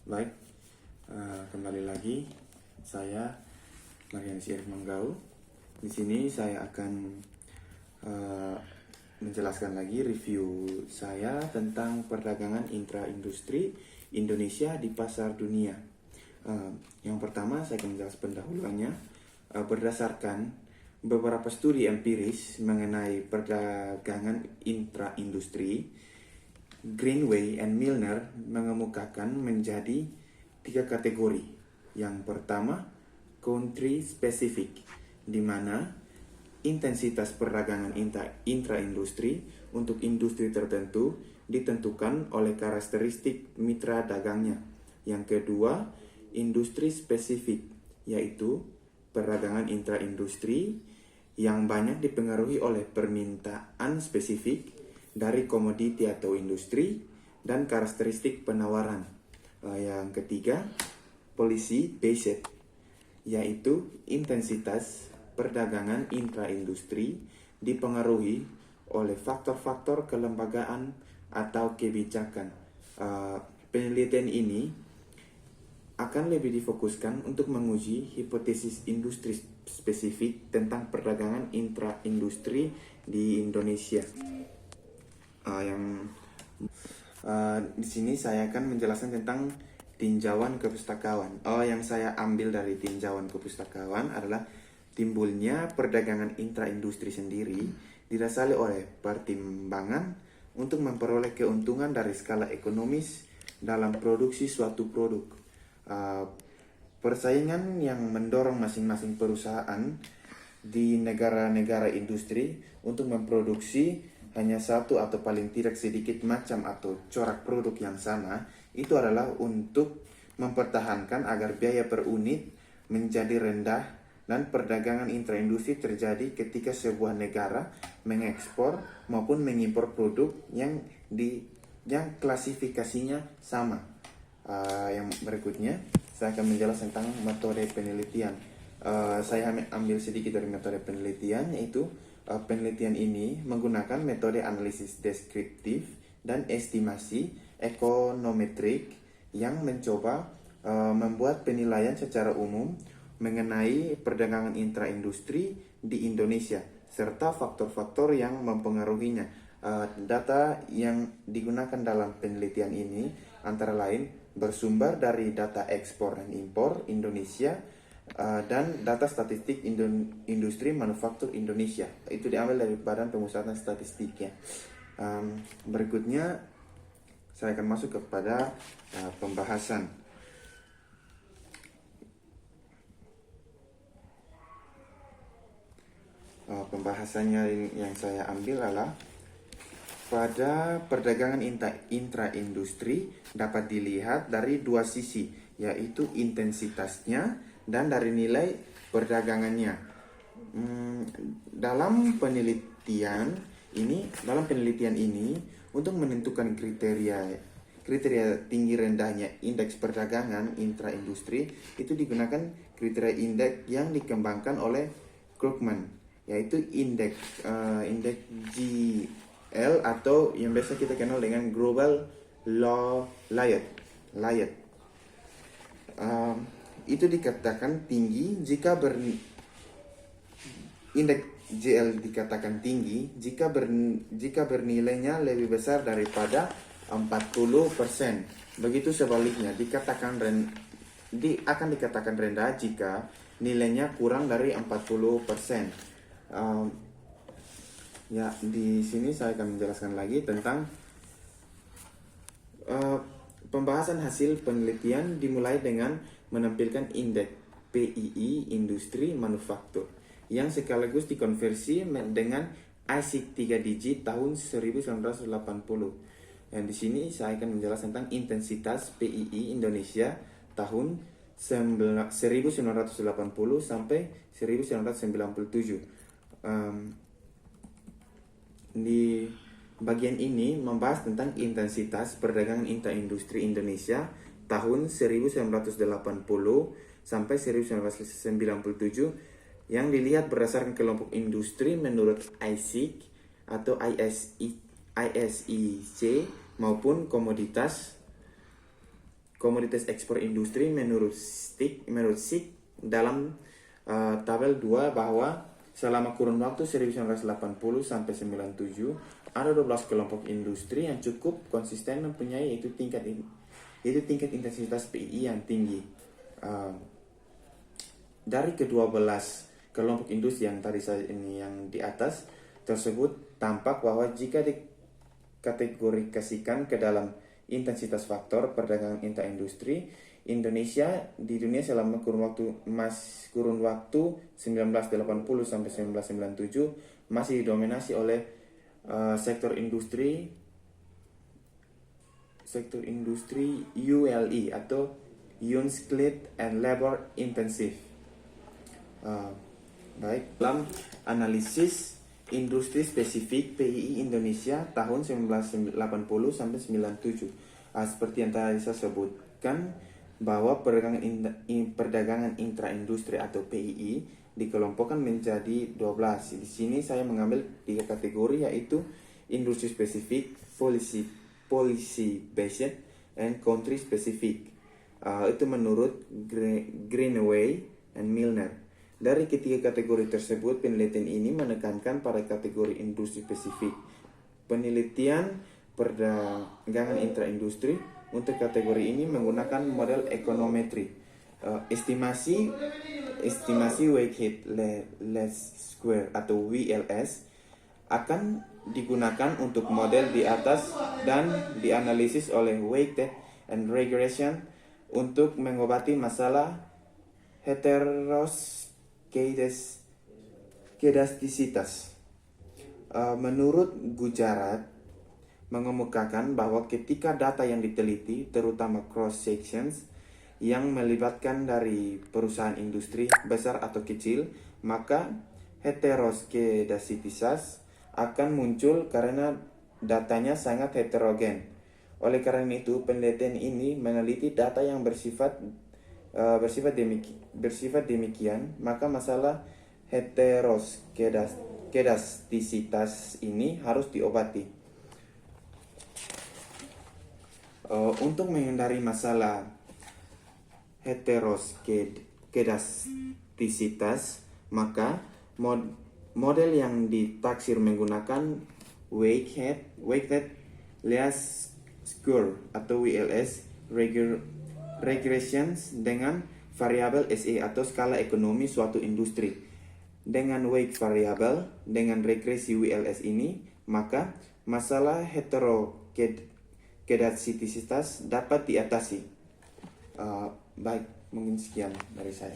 Baik, kembali lagi saya Marianus Irif Manggau. Di sini saya akan menjelaskan lagi review saya tentang perdagangan intra-industri Indonesia di pasar dunia. Yang pertama saya akan menjelaskan pendahuluannya. Berdasarkan beberapa studi empiris mengenai perdagangan intra-industri, Greenway and Milner mengemukakan menjadi 3 kategori. Yang pertama, country specific, di mana intensitas perdagangan intra-industri untuk industri tertentu ditentukan oleh karakteristik mitra dagangnya. Yang kedua, industri spesifik, yaitu perdagangan intra-industri yang banyak dipengaruhi oleh permintaan spesifik dari komoditi atau industri dan karakteristik penawaran. Yang ketiga, policy based, yaitu intensitas perdagangan intra-industri dipengaruhi oleh faktor-faktor kelembagaan atau kebijakan. Penelitian ini akan lebih difokuskan untuk menguji hipotesis industri spesifik tentang perdagangan intra-industri di Indonesia. Di sini saya akan menjelaskan tentang tinjauan kepustakawan. Yang saya ambil dari tinjauan kepustakawan adalah timbulnya perdagangan intra-industri sendiri didasari oleh pertimbangan untuk memperoleh keuntungan dari skala ekonomis dalam produksi suatu produk. Persaingan yang mendorong masing-masing perusahaan di negara-negara industri untuk memproduksi hanya satu atau paling tidak sedikit macam atau corak produk yang sama, itu adalah untuk mempertahankan agar biaya per unit menjadi rendah dan perdagangan intraindustri terjadi ketika sebuah negara mengekspor maupun mengimpor produk yang klasifikasinya sama. Yang berikutnya saya akan menjelaskan tentang metode penelitian. Saya ambil sedikit dari metode penelitian, yaitu penelitian ini menggunakan metode analisis deskriptif dan estimasi ekonometrik yang mencoba membuat penilaian secara umum mengenai perdagangan intraindustri di Indonesia serta faktor-faktor yang mempengaruhinya. Data yang digunakan dalam penelitian ini antara lain bersumber dari data ekspor dan impor Indonesia dan data statistik industri manufaktur Indonesia. Itu diambil dari Badan Pemusatan Statistik ya. Berikutnya saya akan masuk kepada pembahasan. Pembahasannya yang saya ambil adalah pada perdagangan intra-industri dapat dilihat dari dua sisi, yaitu intensitasnya dan dari nilai perdagangannya. Dalam penelitian ini untuk menentukan kriteria tinggi rendahnya indeks perdagangan intraindustri itu digunakan kriteria indeks yang dikembangkan oleh Krugman, yaitu indeks GL atau yang biasa kita kenal dengan Global Layet. Itu dikatakan tinggi jika indeks GL dikatakan tinggi jika bernilainya lebih besar daripada 40%. Begitu sebaliknya akan dikatakan rendah jika nilainya kurang dari 40%. Di sini saya akan menjelaskan lagi tentang pembahasan hasil penelitian dimulai dengan menampilkan indeks PII industri manufaktur yang sekaligus dikonversi dengan ASIC 3 digit tahun 1980. Dan di sini saya akan menjelaskan tentang intensitas PII Indonesia tahun 1980 sampai 1997. Di bagian ini membahas tentang intensitas perdagangan intra-industri Indonesia tahun 1980 sampai 1997 yang dilihat berdasarkan kelompok industri menurut ASIC atau ISIC maupun komoditas komoditas ekspor industri menurut SIK dalam tabel 2 bahwa selama kurun waktu 1980 sampai 97 ada 12 kelompok industri yang cukup konsisten mempunyai tingkat intensitas PII yang tinggi. Dari ke-12 kelompok industri yang tadi yang di atas tersebut tampak bahwa jika dikategorikan ke dalam intensitas faktor perdagangan intra-industri, Indonesia di dunia selama kurun waktu 1980 sampai 1997 masih didominasi oleh sektor industri ULE atau Unskilled and Labor Intensive. Baik, dalam analisis industri spesifik PII Indonesia tahun 1980 sampai 97, seperti yang tadi saya sebutkan bahwa perdagangan intraindustri atau PII dikelompokkan menjadi 12. Di sini saya mengambil 3 kategori, yaitu industri spesifik, policy based, and country specific. Itu menurut Greenaway and Milner. Dari ketiga kategori tersebut, penelitian ini menekankan pada kategori industri spesifik. Penelitian perdagangan intraindustri untuk kategori ini menggunakan model ekonometri. Estimasi Weighted Least Square atau WLS akan digunakan untuk model di atas dan dianalisis oleh Weighted and Regression untuk mengobati masalah heteroskedastisitas. Menurut Gujarat mengemukakan bahwa ketika data yang diteliti, terutama cross sections yang melibatkan dari perusahaan industri besar atau kecil, maka heteroskedastisitas akan muncul karena datanya sangat heterogen. Oleh karena itu, penelitian ini meneliti data yang bersifat demikian, maka masalah heteroskedastisitas ini harus diobati. Untuk menghindari masalah heteroskedastisitas, maka model yang ditaksir menggunakan Weighted Least Square atau WLS regressions dengan variabel SE atau skala ekonomi suatu industri. Dengan weight variabel dengan regresi WLS ini, maka masalah heteroskedastisitas dapat diatasi. Baik, mungkin sekian dari saya.